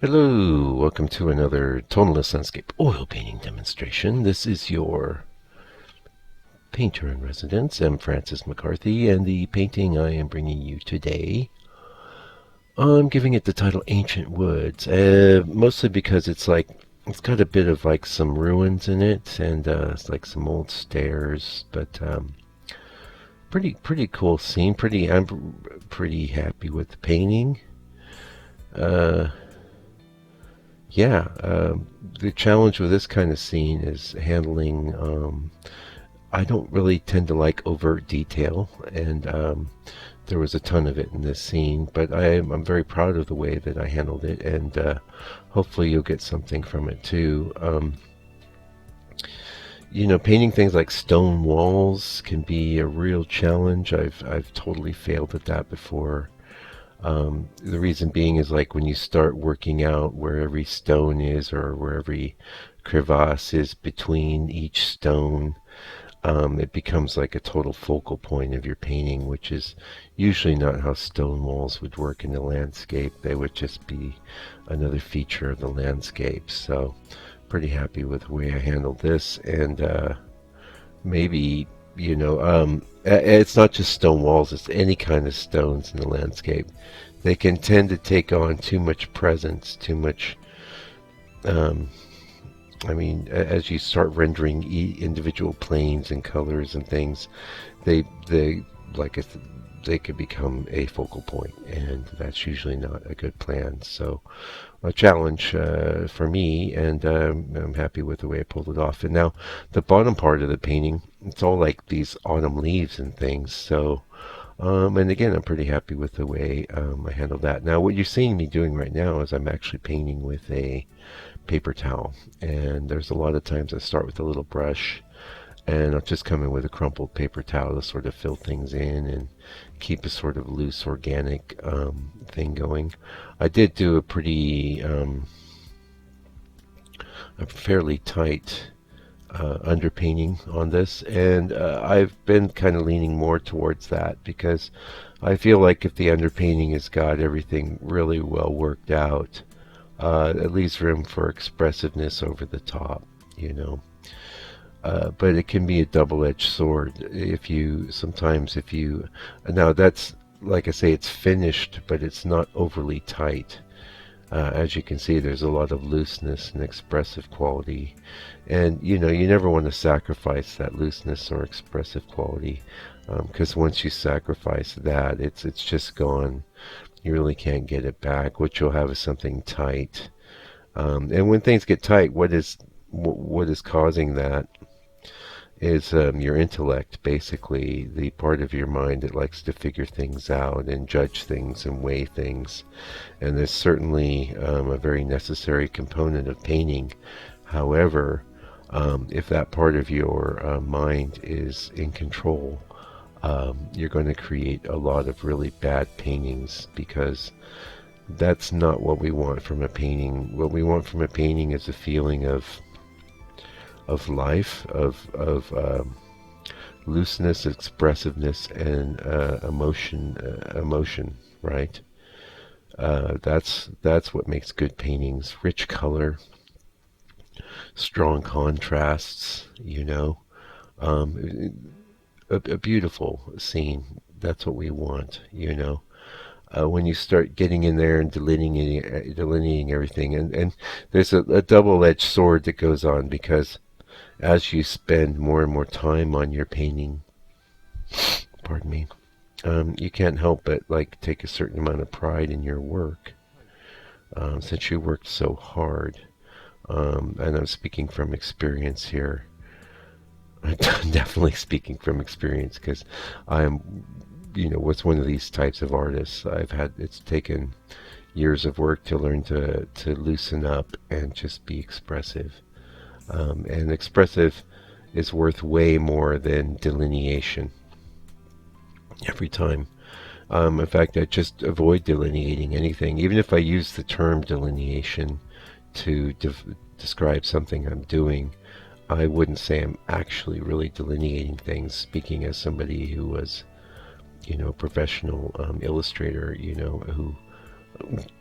Hello, welcome to another tonalist landscape oil painting demonstration. This is your painter in residence. I'm Francis McCarthy, and the painting I am bringing you today, I'm giving it the title Ancient Woods, mostly because it's got a bit of like some ruins in it, and it's like some old stairs, but pretty cool scene. I'm pretty happy with the painting. Uh, Yeah, the challenge with this kind of scene is handling. I don't really tend to like overt detail, and there was a ton of it in this scene. But I'm very proud of the way that I handled it, and hopefully you'll get something from it too. Painting things like stone walls can be a real challenge. I've totally failed at that before. The reason being is like when you start working out where every stone is or where every crevasse is between each stone, it becomes like a total focal point of your painting, which is usually not how stone walls would work in the landscape. They would just be another feature of the landscape. So pretty happy with the way I handled this, and maybe it's not just stone walls, it's any kind of stones in the landscape. They can tend to take on too much presence, too much. um, as you start rendering individual planes and colors and things, they like I said, they could become a focal point, and that's usually not a good plan. So a challenge for me, and I'm happy with the way I pulled it off. And now the bottom part of the painting, it's all like these autumn leaves and things. So and again, I'm pretty happy with the way I handled that. Now what you're seeing me doing right now is I'm actually painting with a paper towel, and there's a lot of times I start with a little brush, and I'll just come in with a crumpled paper towel to sort of fill things in and keep a sort of loose organic thing going. I did do a fairly tight underpainting on this, and I've been kind of leaning more towards that because I feel like if the underpainting has got everything really well worked out, it leaves room for expressiveness over the top, you know. But it can be a double-edged sword if you now that's like I say, it's finished, but it's not overly tight. As you can see, there's a lot of looseness and expressive quality, and you never want to sacrifice that looseness or expressive quality, because once you sacrifice that, it's just gone. You really can't get it back. What you'll have is something tight, and when things get tight, what is causing that is your intellect, basically the part of your mind that likes to figure things out and judge things and weigh things. And there's certainly a very necessary component of painting. However, if that part of your mind is in control, you're going to create a lot of really bad paintings, because that's not what we want from a painting. What we want from a painting is a feeling of life, of looseness, expressiveness, and emotion, right? That's what makes good paintings. Rich color, strong contrasts, a beautiful scene. That's what we want, when you start getting in there and delineating everything. And there's a double-edged sword that goes on, because as you spend more and more time on your painting, pardon me, you can't help but like take a certain amount of pride in your work, since you worked so hard. And I'm speaking from experience here. I'm definitely speaking from experience, because I am, was one of these types of artists. It's taken years of work to learn to loosen up and just be expressive. And expressive is worth way more than delineation every time. In fact, I just avoid delineating anything. Even if I use the term delineation to describe something I'm doing, I wouldn't say I'm actually really delineating things, speaking as somebody who was, a professional illustrator, who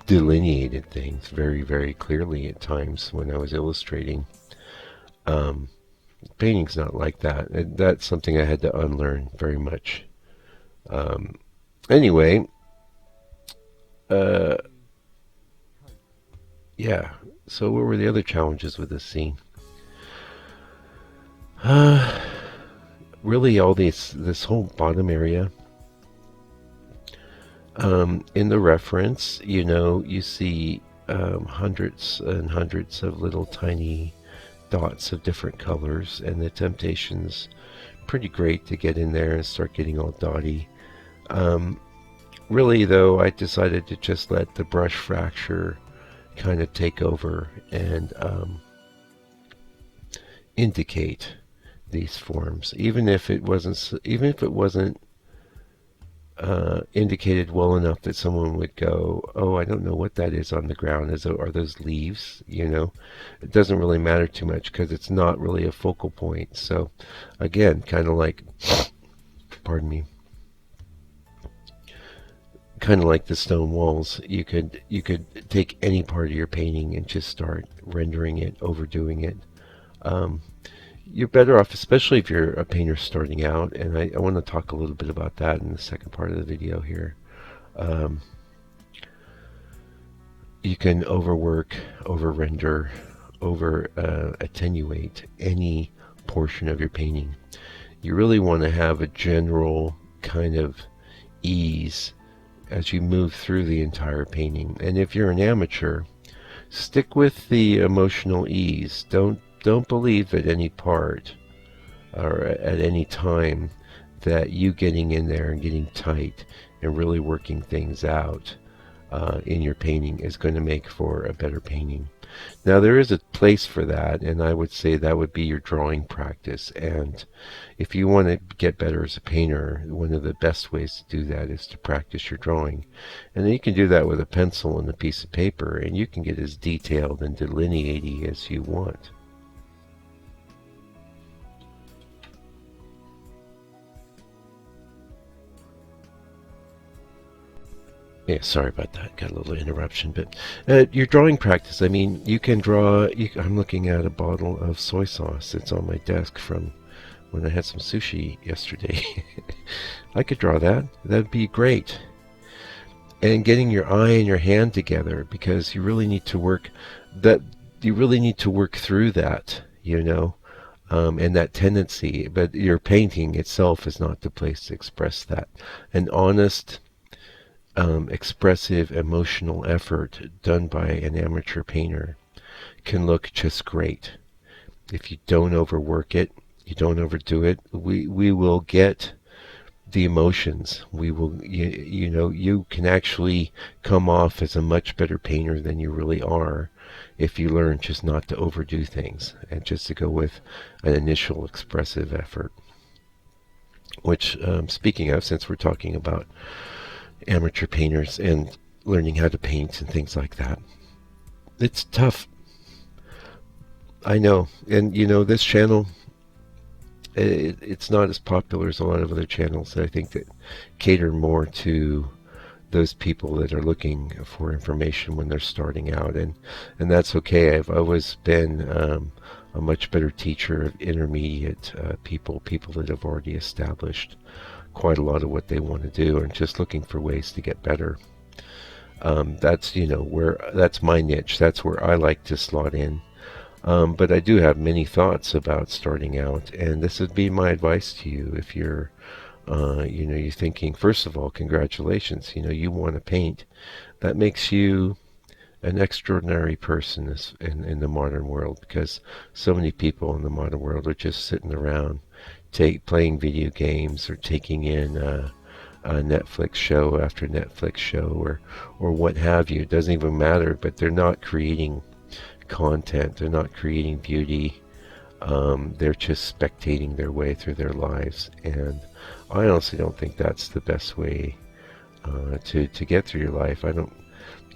delineated things very, very clearly at times when I was illustrating. Um, Painting's not like that. That's something I had to unlearn very much. Um, anyway, uh, yeah. So what were the other challenges with this scene? Uh, Really, all this whole bottom area. In the reference, you see hundreds and hundreds of little tiny dots of different colors, and the temptation's pretty great to get in there and start getting all dotty. Um, Really, though, I decided to just let the brush fracture kind of take over and indicate these forms, even if it wasn't indicated well enough that someone would go, "Oh, I don't know what that is on the ground. Are those leaves?" It doesn't really matter too much because it's not really a focal point. So, again, kind of like, pardon me, kind of like the stone walls. You could take any part of your painting and just start rendering it, overdoing it. Um, you're better off, especially if you're a painter starting out, and I want to talk a little bit about that in the second part of the video here. Um, you can overwork, over render, over attenuate any portion of your painting. You really want to have a general kind of ease as you move through the entire painting. And if you're an amateur, stick with the emotional ease. Don't believe at any part or at any time that you getting in there and getting tight and really working things out in your painting is going to make for a better painting. Now, there is a place for that, and I would say that would be your drawing practice. And if you want to get better as a painter, one of the best ways to do that is to practice your drawing. And then you can do that with a pencil and a piece of paper, and you can get as detailed and delineating as you want. Yeah, sorry about that. Got a little interruption, but your drawing practice. I mean, you can draw. I'm looking at a bottle of soy sauce. It's on my desk from when I had some sushi yesterday. I could draw that. That'd be great. And getting your eye and your hand together, because you really need to work that. You really need to work through that. And that tendency. But your painting itself is not the place to express that. An honest, expressive, emotional effort done by an amateur painter can look just great. If you don't overwork it, you don't overdo it, we will get the emotions. We will, you can actually come off as a much better painter than you really are if you learn just not to overdo things and just to go with an initial expressive effort. Which, speaking of, since we're talking about amateur painters and learning how to paint and things like that, it's tough. I know. And this channel, it's not as popular as a lot of other channels that I think that cater more to those people that are looking for information when they're starting out, and that's okay. I've always been a much better teacher of intermediate people that have already established quite a lot of what they want to do and just looking for ways to get better. That's that's my niche. That's where I like to slot in. But I do have many thoughts about starting out, and this would be my advice to you if you're you're thinking. First of all, congratulations. You want to paint. That makes you an extraordinary person in the modern world, because so many people in the modern world are just sitting around playing video games or taking in a Netflix show after Netflix show or what have you. It doesn't even matter, but they're not creating content. They're not creating beauty. They're just spectating their way through their lives, and I honestly don't think that's the best way to get through your life. I don't,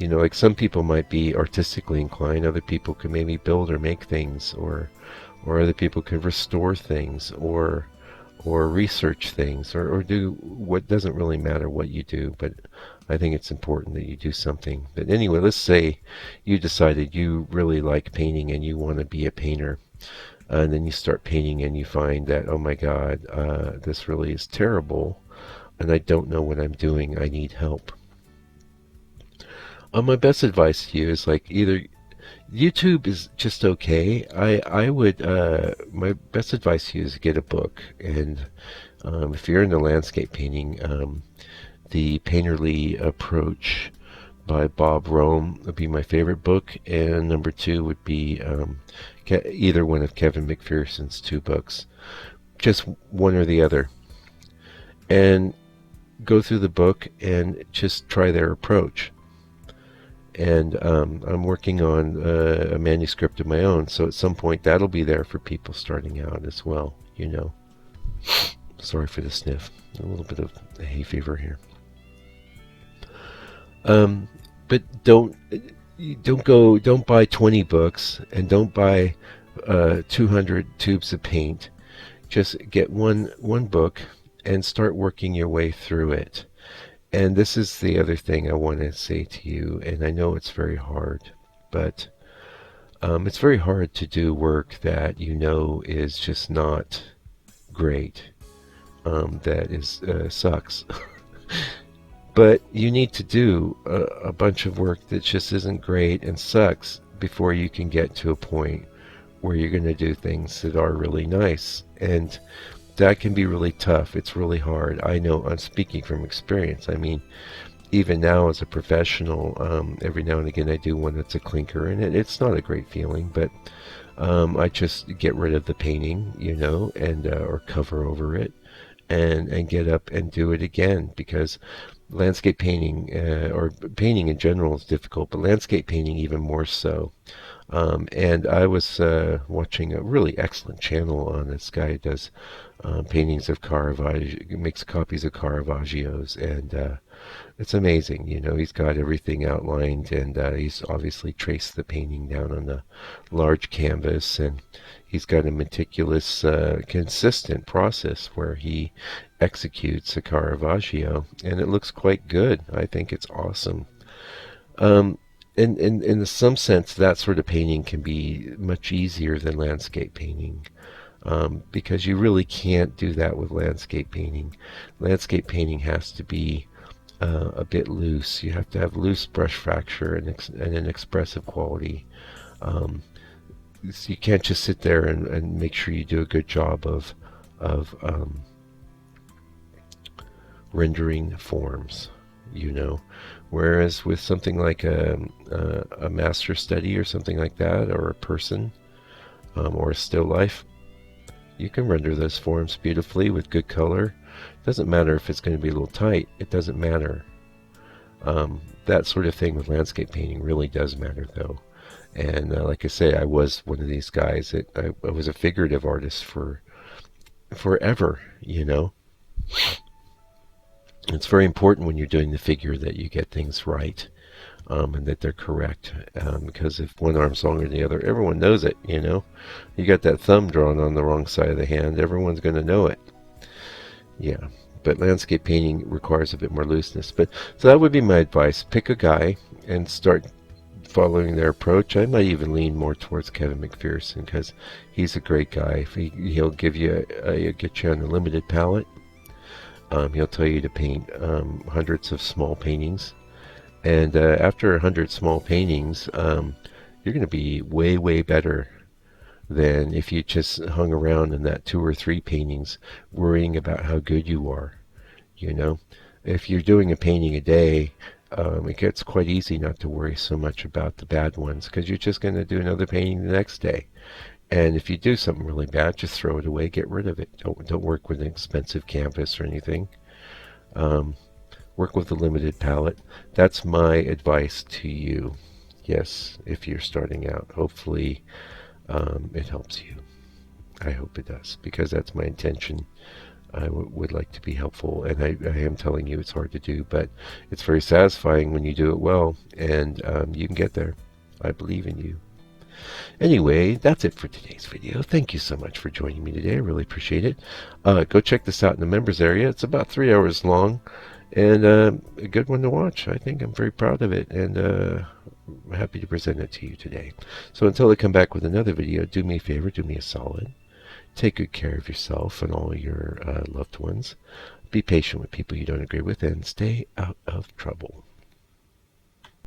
like some people might be artistically inclined, other people can maybe build or make things, or other people can restore things, or or research things, or do what doesn't really matter what you do, but I think it's important that you do something. But anyway, let's say you decided you really like painting and you want to be a painter. And then you start painting and you find that, oh my God, this really is terrible and I don't know what I'm doing. I need help. My best advice to you is like either YouTube is just okay. I would my best advice to you is get a book, and if you're into landscape painting, the Painterly Approach by Bob Rome would be my favorite book, and number two would be either one of Kevin McPherson's two books, just one or the other, and go through the book and just try their approach. And I'm working on a manuscript of my own, so at some point that'll be there for people starting out as well, you know. Sorry for the sniff. A little bit of hay fever here. But don't buy 20 books and don't buy 200 tubes of paint. Just get one book and start working your way through it. And this is the other thing I want to say to you, and I know it's very hard, but it's very hard to do work that you know is just not great, that is sucks. But you need to do a bunch of work that just isn't great and sucks before you can get to a point where you're going to do things that are really nice. And that can be really tough. It's really hard. I know, I'm speaking from experience. I mean, even now as a professional, every now and again I do one that's a clinker, and it's not a great feeling, but I just get rid of the painting, you know, and or cover over it, and get up and do it again, because landscape painting or painting in general is difficult, but landscape painting even more so. And I was watching a really excellent channel on this guy who does paintings of Caravaggio, makes copies of Caravaggios, and it's amazing. You know, he's got everything outlined, and he's obviously traced the painting down on a large canvas, and he's got a meticulous, consistent process where he executes a Caravaggio, and it looks quite good. I think it's awesome. Um, in some sense, that sort of painting can be much easier than landscape painting, because you really can't do that with landscape painting. Landscape painting has to be a bit loose. You have to have loose brush fracture and an expressive quality. Um, so you can't just sit there and make sure you do a good job of rendering forms, you know. Whereas with something like a master study or something like that, or a person, or a still life, you can render those forms beautifully with good color. It doesn't matter if it's going to be a little tight. It doesn't matter. That sort of thing with landscape painting really does matter, though. And like I say, I was one of these guys that I was a figurative artist for forever, you know. It's very important when you're doing the figure that you get things right, and that they're correct, because if one arm's longer than the other, everyone knows it, you know. You got that thumb drawn on the wrong side of the hand, everyone's going to know it. Yeah, but landscape painting requires a bit more looseness. But so that would be my advice. Pick a guy and start following their approach. I might even lean more towards Kevin McPherson, because he's a great guy. He'll give you get you on a limited palette. He'll tell you to paint hundreds of small paintings, and after 100 small paintings, you're going to be way, way better than if you just hung around in that 2 or 3 paintings worrying about how good you are. You know, if you're doing a painting a day, it gets quite easy not to worry so much about the bad ones, because you're just going to do another painting the next day. And if you do something really bad, just throw it away, get rid of it. Don't work with an expensive canvas or anything. Work with a limited palette. That's my advice to you. Yes, if you're starting out, hopefully it helps you. I hope it does, because that's my intention. I would like to be helpful, and I am telling you it's hard to do, but it's very satisfying when you do it well, and you can get there. I believe in you. Anyway, that's it for today's video. Thank you so much for joining me today. I really appreciate it. Go check this out in the members area. It's about 3 hours long and a good one to watch. I think I'm very proud of it, and I'm happy to present it to you today. So until I come back with another video, do me a favor, do me a solid. Take good care of yourself and all your loved ones. Be patient with people you don't agree with, and stay out of trouble.